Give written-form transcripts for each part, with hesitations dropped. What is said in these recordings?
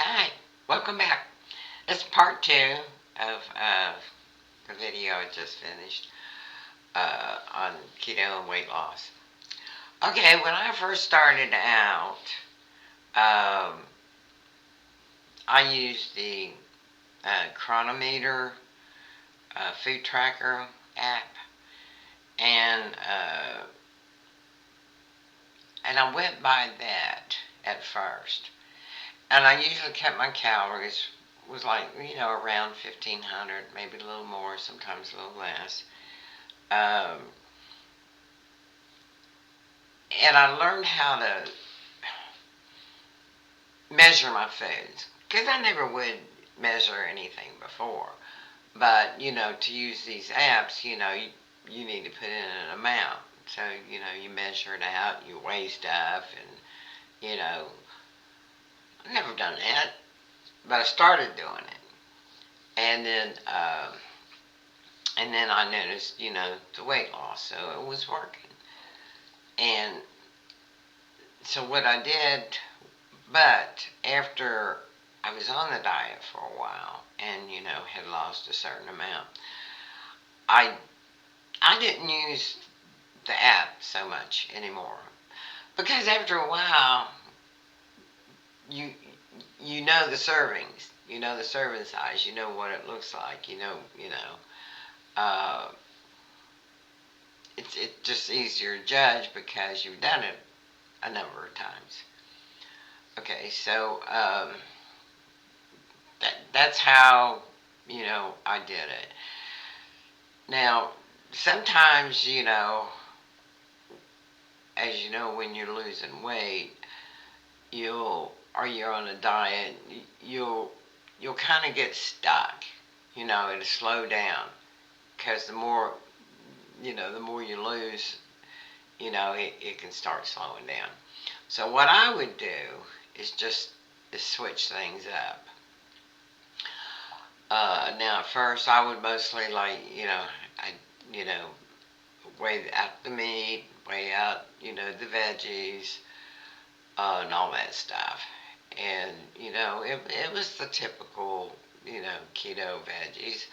Hi, welcome back. It's part two of the video I just finished on keto and weight loss. Okay, when I first started out, um, I used the Chronometer food tracker app, and I went by that at first, and I usually kept my calories was like around 1,500, maybe a little more, sometimes a little less. Um, and I learned how to measure my foods because I never would measure anything before. But to use these apps, you need to put in an amount. So you measure it out, you weigh stuff, and I've never done that, but I started doing it, and then I noticed the weight loss, so it was working, and so what I did. But after I was on the diet for a while and had lost a certain amount, I I didn't use the app so much anymore because after a while you know the servings, you know the serving size, you know what it looks like, uh, it's just easier to judge because you've done it a number of times. Okay, so that's how I did it. Now, sometimes, as you know, when you're losing weight, or you're on a diet, you'll kind of get stuck. It'll slow down because the more you lose, it can start slowing down. So what I would do is switch things up. Now, at first, I would mostly I, you know, weigh out the meat, weigh out, the veggies, and all that stuff. And, it was the typical, keto veggies,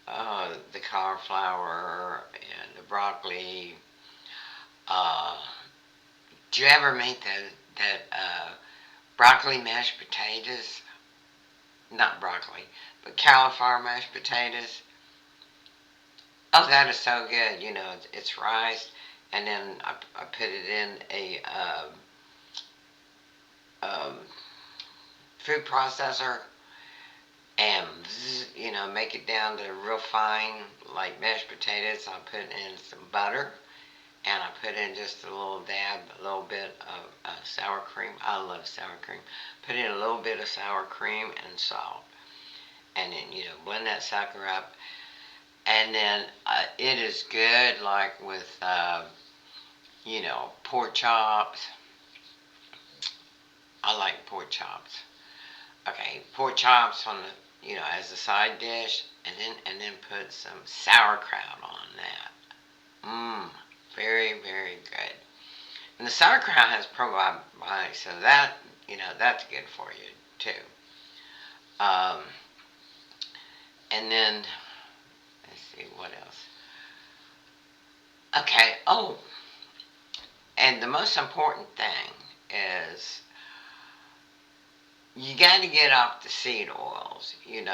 the cauliflower and the broccoli. Uh, do you ever make that broccoli mashed potatoes? Not broccoli, but cauliflower mashed potatoes. Oh, that is so good. It's rice, and then I put it in a um, food processor and make it down to real fine, like mashed potatoes. I put in some butter, and I put in just a little bit of sour cream. I love sour cream. Put in a little bit of sour cream and salt, and then blend that sucker up. And then it is good, like with pork chops. I like pork chops. Okay, pork chops on the as a side dish, and then put some sauerkraut on that. Mmm, very very good. And the sauerkraut has probiotics, so that's good for you too. Um, and then let's see what else. Okay. Oh, and the most important thing is you got to get off the seed oils. Your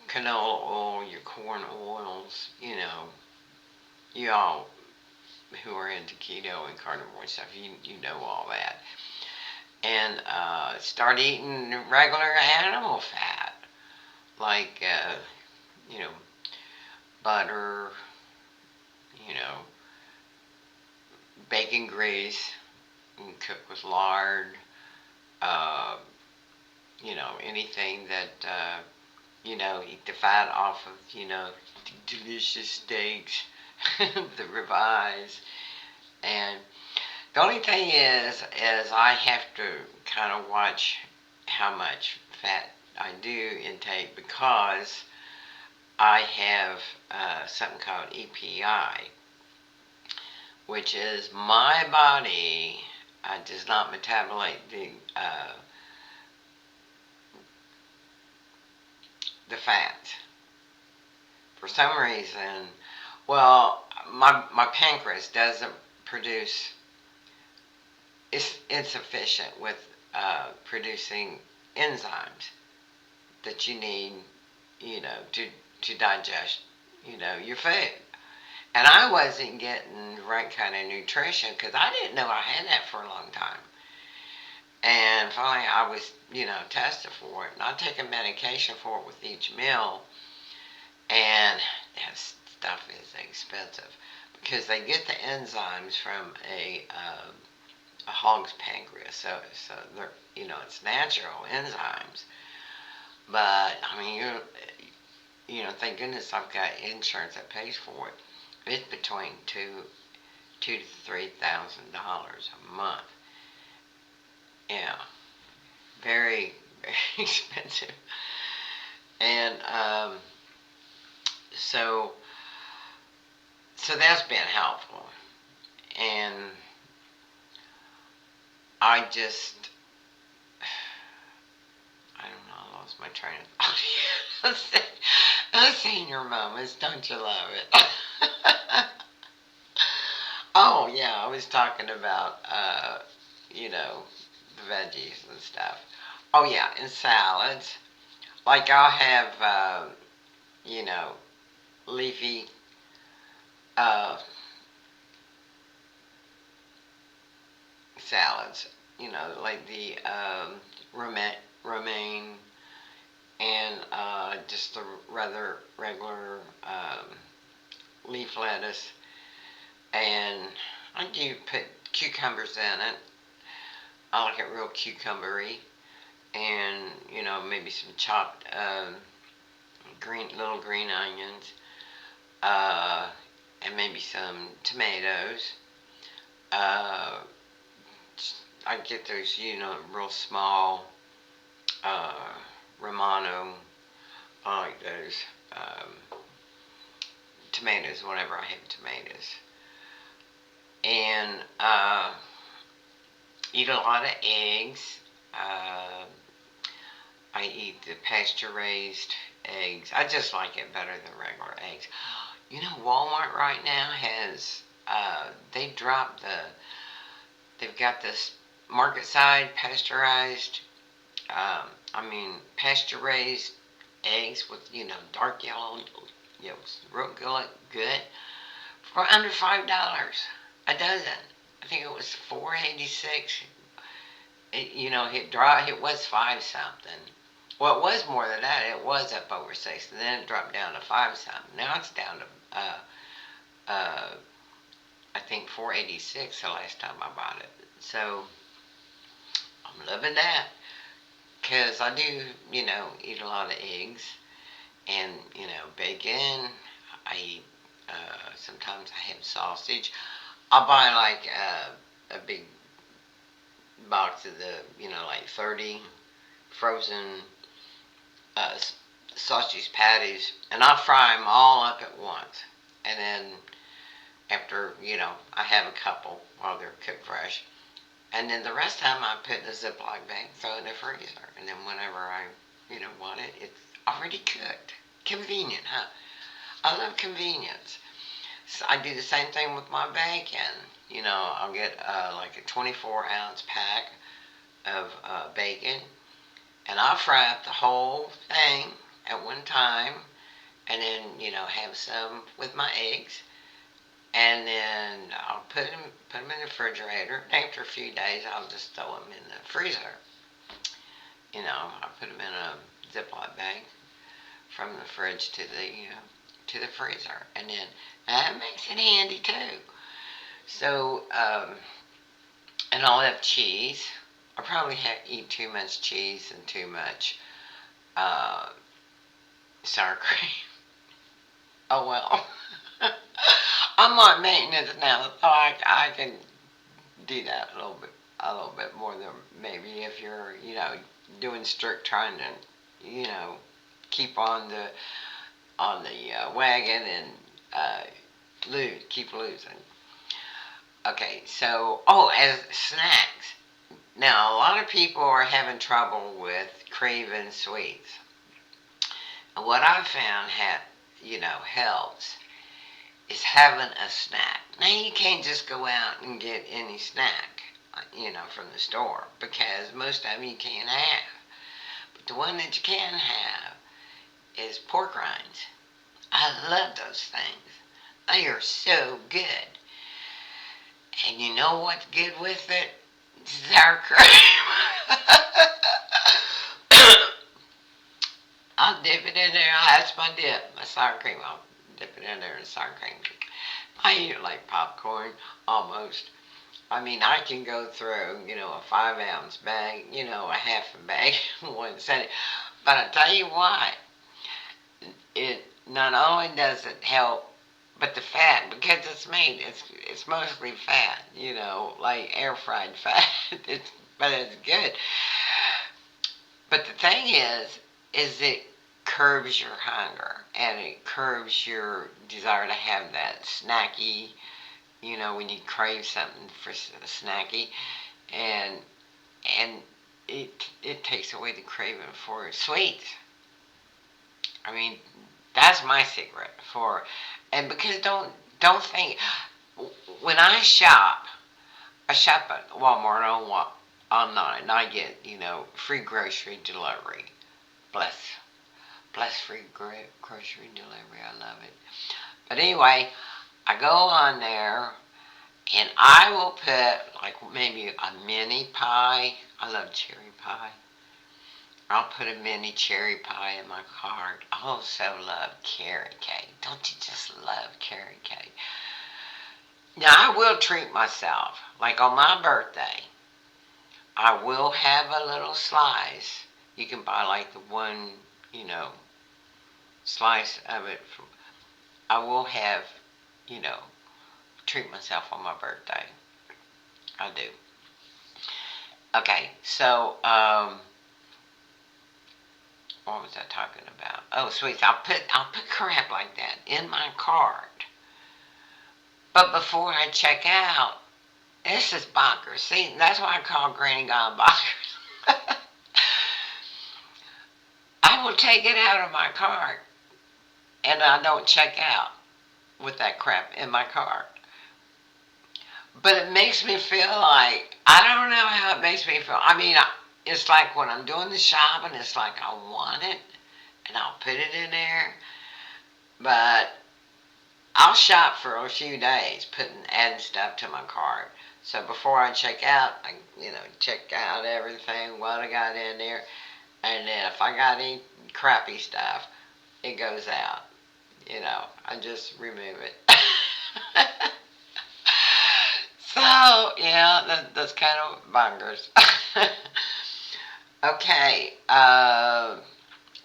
canola oil, your corn oils. You all who are into keto and carnivore stuff, you know all that. And start eating regular animal fat, like you know butter, you know bacon grease, and cook with lard. Uh, anything that eat the fat off of delicious steaks, the ribeyes, and the only thing is I have to kind of watch how much fat I do intake because I have something called EPI, which is my body does not metabolate the fats. For some reason, well, my pancreas doesn't produce, it's insufficient with producing enzymes that you need, to digest, your food. And I wasn't getting the right kind of nutrition because I didn't know I had that for a long time. And finally, I was, tested for it. And I take a medication for it with each meal. And that stuff is expensive because they get the enzymes from a hog's pancreas. So they're, it's natural enzymes. But I mean, thank goodness I've got insurance that pays for it. It's between two to $3,000 a month. Yeah, very very expensive. And so so that's been helpful. And I just I don't know, I lost my train of thought. Those senior moments, don't you love it? Oh yeah, I was talking about the veggies and stuff. Oh yeah, and salads. Like I'll have you know leafy uh, salads. Like the romaine and just the rather regular leaf lettuce. And I do put cucumbers in it. I like it real cucumbery. And, maybe some chopped little green onions. Uh, and maybe some tomatoes. Uh, I get those, real small uh, Romano. I like those tomatoes whenever I have tomatoes. And eat a lot of eggs. Uh, I eat the pasture raised eggs. I just like it better than regular eggs. Walmart right now has, they've got this market side pasteurized, pasture raised eggs with, dark yellow, real good for under $5 a dozen. I think it was 4.86. It was five something. Well, it was more than that. It was up over six, and then it dropped down to five something. Now it's down to uh, I think 4.86 the last time I bought it. So I'm loving that because I do, eat a lot of eggs and bacon. I eat. Sometimes I have sausage. I'll buy like a big box of the, like 30 frozen uh, sausage patties, and I fry them all up at once. And then after, I have a couple while they're cooked fresh. And then the rest of the time I put in a Ziploc bag, throw it in the freezer. And then whenever I, want it, it's already cooked. Convenient, huh? I love convenience. So I do the same thing with my bacon. I'll get like a 24-ounce pack of bacon, and I'll fry up the whole thing at one time, and then have some with my eggs, and then I'll put them in the refrigerator. And after a few days, I'll just throw them in the freezer. I put them in a Ziploc bag from the fridge to the freezer, and then that makes it handy too. So, and I'll have cheese. I probably eat too much cheese and too much uh, sour cream. Oh well. I'm on maintenance now, so I can do that a little bit more than maybe if you're doing strict trying to keep on the wagon and keep losing. Okay, so as snacks. Now, a lot of people are having trouble with craving sweets. What I found helps is having a snack. Now you can't just go out and get any snack, from the store because most of them you can't have. But the one that you can have is pork rinds. I love those things. They are so good. And you know what's good with it? Sour cream. I'll dip it in there. That's my dip. My sour cream. I'll dip it in there in sour cream. I eat it like popcorn, almost. I mean, I can go through, a 5 ounce bag, a half a bag in one setting. But I tell you what, it not only does it help, but the fat, because it's mostly fat, like air fried fat. But it's good. But the thing is it curbs your hunger and it curbs your desire to have that snacky, when you crave something for snacky, and and it takes away the craving for sweets. I mean, that's my secret for, and because don't think when I shop at Walmart online. I get free grocery delivery. Bless bless free grocery delivery. I love it. But anyway, I go on there and I will put like maybe a mini pie. I love cherry pie. I'll put a mini cherry pie in my cart. I also love carrot cake. Don't you just love carrot cake? Now I will treat myself. Like on my birthday, I will have a little slice. You can buy like the one, slice of it. I will have, you know, treat myself on my birthday. I do. Okay, so what was I talking about? Oh, sweets. I'll put crap like that in my cart. But before I check out, this is bonkers. See, that's why I call Granny God bonkers. I will take it out of my cart and I don't check out with that crap in my cart. But it makes me feel like, I don't know how it makes me feel. I mean, it's like when I'm doing the shopping, it's like I want it and I'll put it in there. But I'll shop for a few days, adding stuff to my cart. So before I check out, I check out everything, what I got in there, and then if I got any crappy stuff, it goes out. I just remove it. So yeah, that's kind of bungers. Okay.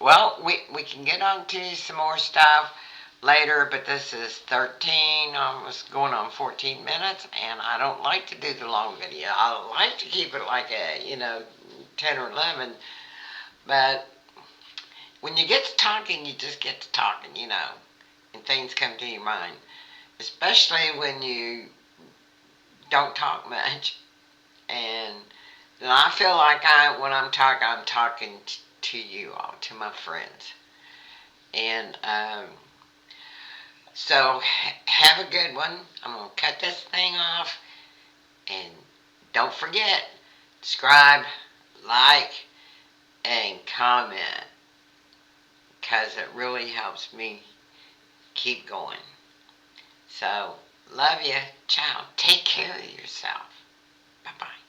Well, we can get on to some more stuff later, but this is 13, almost going on 14 minutes, and I don't like to do the long video. I like to keep it like 10 or 11, but when you get to talking, you just get to talking, and things come to your mind, especially when you don't talk much, and then I feel like when I'm talking to you all, to my friends. And so have a good one. I'm going to cut this thing off. And don't forget, subscribe, like, and comment. Because it really helps me keep going. So, love you. Ciao. Take care of yourself. Bye-bye.